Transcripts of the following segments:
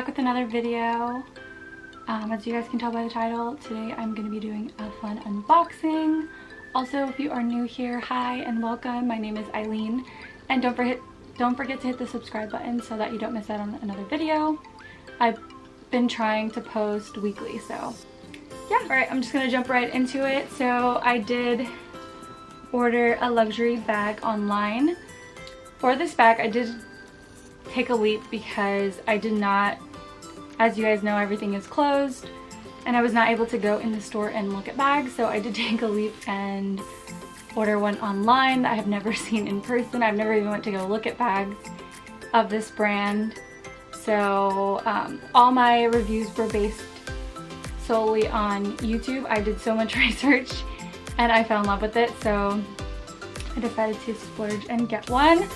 back with another video. As you guys can tell by the title, today I'm going to be doing a fun unboxing. Also, if you are new here, hi and welcome. My name is Eileen, and don't forget to hit the subscribe button so that you don't miss out on another video. I've been trying to post weekly, so yeah. Alright, I'm just going to jump right into it. So I did order a luxury bag online. For this bag, I did take a leap because I did not, as you guys know, everything is closed and I was not able to go in the store and look at bags, so I did take a leap and order one online that I have never seen in person. I've never even went to go look at bags of this brand. So all my reviews were based solely on YouTube. I did so much research and I fell in love with it, so I decided to splurge and get one.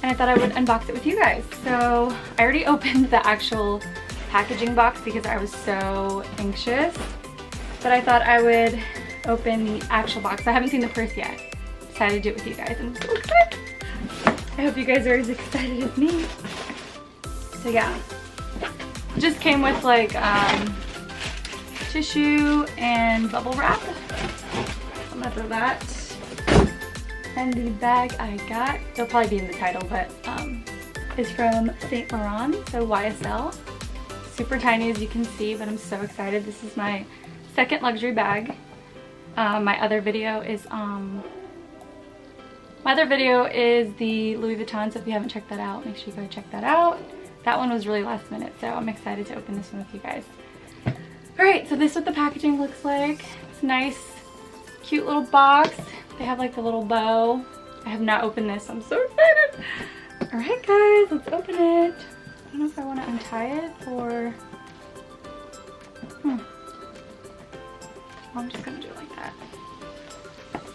And I thought I would unbox it with you guys. So I already opened the actual packaging box because I was so anxious. But I thought I would open the actual box. I haven't seen the purse yet. Decided to do it with you guys and I'm so excited. I hope you guys are as excited as me. So yeah. It just came with like tissue and bubble wrap. I'm gonna throw that. And the bag I got, it'll probably be in the title, but is from Saint Laurent, so YSL. Super tiny as you can see, but I'm so excited. This is my second luxury bag. My other video is the Louis Vuitton, so if you haven't checked that out, make sure you go check that out. That one was really last minute, so I'm excited to open this one with you guys. Alright, so this is what the packaging looks like. It's nice, cute little box. They have like the little bow. I have not opened this. I'm so excited. Alright guys, let's open it. I don't know if I want to untie it or... I'm just going to do it like that.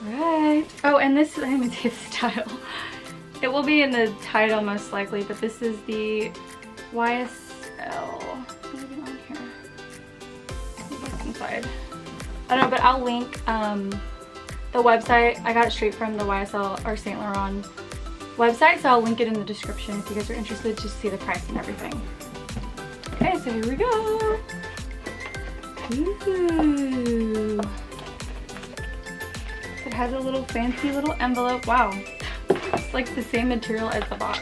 Alright. Oh, and this, I didn't even say the title. It will be in the title most likely, but this is the YSL. What is it on here? What's inside? I don't know, but I'll link the website. I got it straight from the YSL or Saint Laurent website, so I'll link it in the description if you guys are interested to see the price and everything. Okay, so here we go. Ooh. It has a little fancy little envelope. Wow, it's like the same material as the box.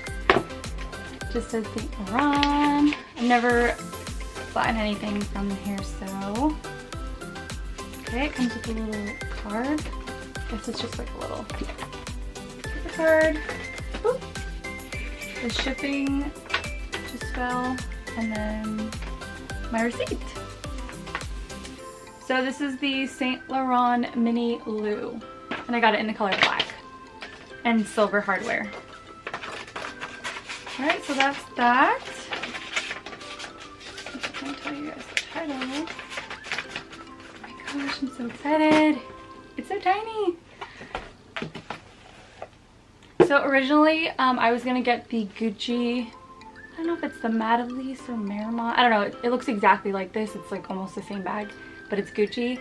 Just says Saint Laurent. I've never bought anything from here, so okay. It comes with a little card. I guess it's just like a little paper card. Oop. The shipping just fell, and then my receipt. So this is the Saint Laurent Mini Lou, and I got it in the color black and silver hardware. Alright, so that's that. I'm just gonna tell you guys the title. Oh my gosh, I'm so excited. It's so tiny. So originally, I was gonna get the Gucci, I don't know if it's the Madeleine or Marmont, I don't know, it looks exactly like this. It's like almost the same bag, but it's Gucci.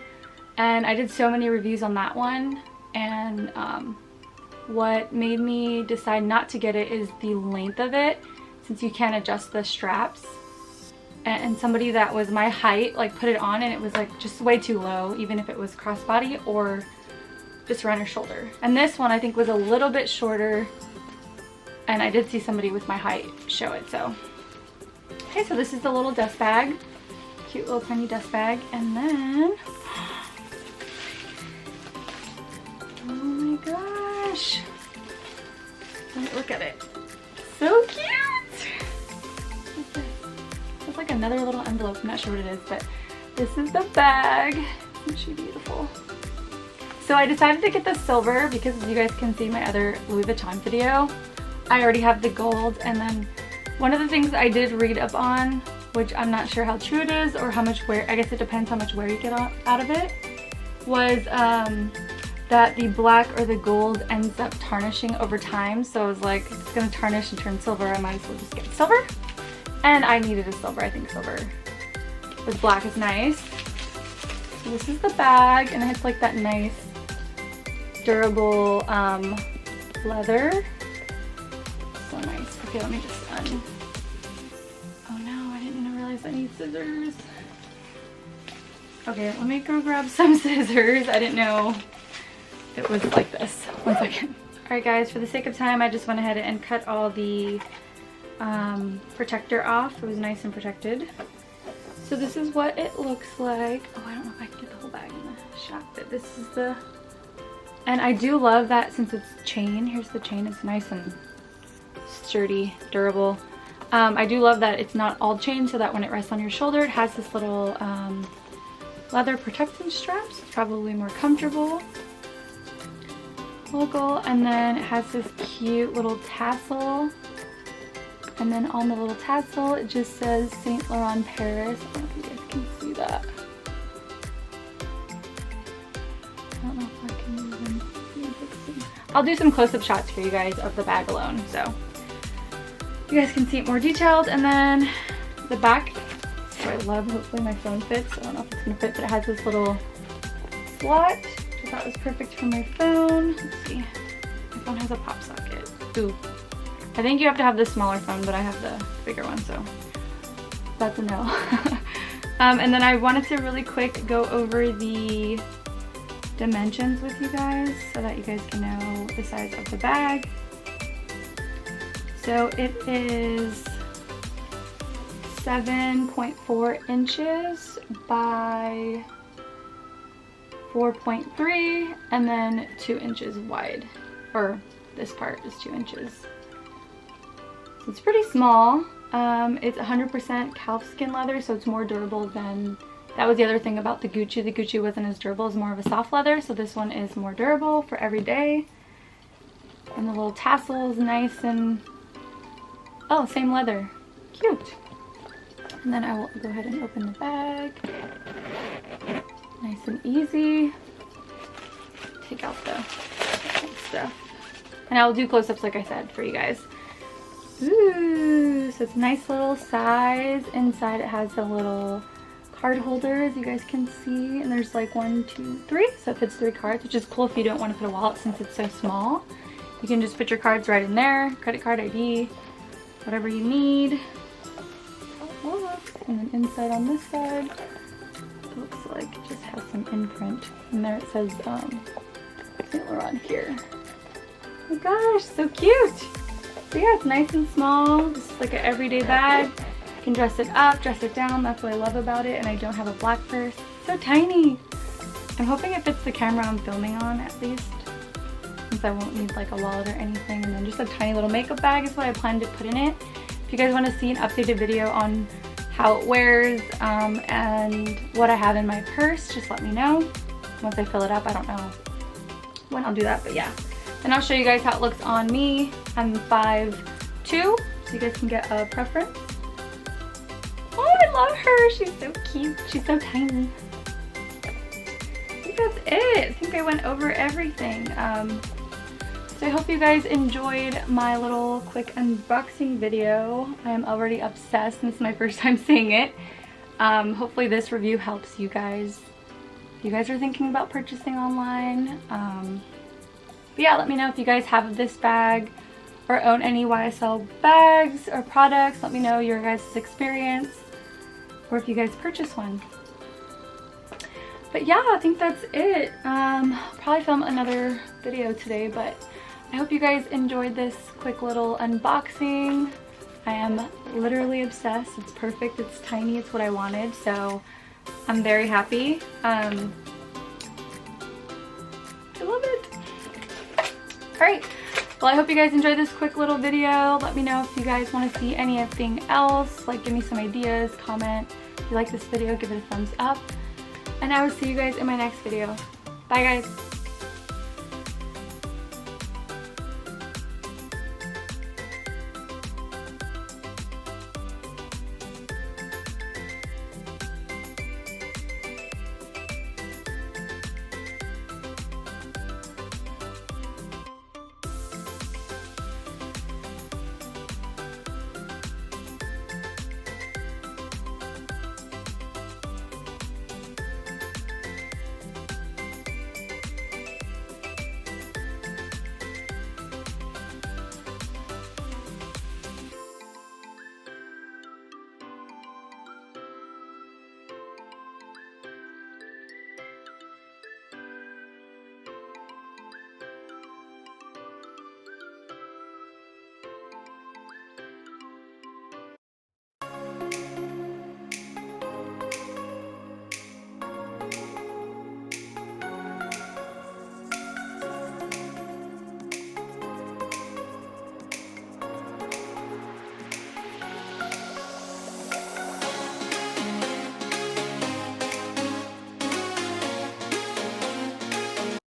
And I did so many reviews on that one, and what made me decide not to get it is the length of it, since you can't adjust the straps. And somebody that was my height like put it on and it was like just way too low, even if it was crossbody or just around your shoulder. And this one I think was a little bit shorter, and I did see somebody with my height show it. So okay, so this is the little dust bag, cute little tiny dust bag. And then oh my gosh, look at it, so cute. It's like another little envelope. I'm not sure what it is, but this is the bag. Isn't she beautiful? So I decided to get the silver because, as you guys can see my other Louis Vuitton video, I already have the gold. And then one of the things I did read up on, which I'm not sure how true it is or how much wear, I guess it depends how much wear you get out of it, was that the black or the gold ends up tarnishing over time. So I was like, if it's gonna tarnish and turn silver, I might as well just get silver. And I needed a silver. I think silver with black is nice. So this is the bag, and it has like that nice durable leather. So nice. Okay, let me just oh no, I didn't realize goodness, I need scissors. Okay, let me go grab some scissors. I didn't know it was like this. 1 second. Alright guys, for the sake of time, I just went ahead and cut all the protector off. It was nice and protected. So this is what it looks like. Oh, I don't know if I can get the whole bag in the shot, but this is the... And I do love that since it's chain. Here's the chain. It's nice and sturdy, durable. I do love that it's not all chain, so that when it rests on your shoulder, it has this little leather protection straps. It's probably more comfortable. Logo, and then it has this cute little tassel. And then on the little tassel, it just says Saint Laurent Paris. I don't know if you guys can see that. I don't know if I can even see. I'll do some close-up shots for you guys of the bag alone, so you guys can see it more detailed. And then the back, so I love, hopefully my phone fits. I don't know if it's gonna fit, but it has this little slot, which I thought was perfect for my phone. Let's see, my phone has a pop socket. Ooh, I think you have to have the smaller phone, but I have the bigger one, so that's a no. And then I wanted to really quick go over the dimensions with you guys so that you guys can know the size of the bag. So it is 7.4 inches by 4.3 and then 2 inches wide, or this part is 2 inches. So it's pretty small. It's 100% calfskin leather, so it's more durable than, that was the other thing about the Gucci. The Gucci wasn't as durable, it's more of a soft leather, so this one is more durable for every day. And the little tassel is nice and, oh, same leather. Cute. And then I will go ahead and open the bag. Nice and easy. Take out the stuff. And I will do close-ups like I said for you guys. Ooh, so it's a nice little size. Inside it has the little card holders you guys can see, and there's like 1, 2, 3, so it fits 3 cards, which is cool if you don't want to put a wallet since it's so small. You can just put your cards right in there, credit card, ID, whatever you need. And then inside on this side, it looks like it just has some imprint, and there it says Saint Laurent here. Oh my gosh, so cute! So yeah, it's nice and small, just like an everyday bag. You can dress it up, dress it down, that's what I love about it, and I don't have a black purse. So tiny! I'm hoping it fits the camera I'm filming on at least, since I won't need like a wallet or anything. And then just a tiny little makeup bag is what I plan to put in it. If you guys want to see an updated video on how it wears and what I have in my purse, just let me know. Once I fill it up, I don't know when I'll do that, but yeah. And I'll show you guys how it looks on me. I'm 5'2", so you guys can get a preference. Oh, I love her. She's so cute. She's so tiny. I think that's it. I think I went over everything. So I hope you guys enjoyed my little quick unboxing video. I am already obsessed, and this is my first time seeing it. Hopefully this review helps you guys. If you guys are thinking about purchasing online. But yeah, let me know if you guys have this bag or own any YSL bags or products. Let me know your guys' experience, or if you guys purchase one. But yeah, I think that's it. Probably film another video today, but I hope you guys enjoyed this quick little unboxing. I am literally obsessed. It's perfect, it's tiny, it's what I wanted, so I'm very happy. I love it. Alright, well I hope you guys enjoyed this quick little video. Let me know if you guys want to see anything else, like give me some ideas, comment. If you like this video, give it a thumbs up. And I will see you guys in my next video. Bye guys!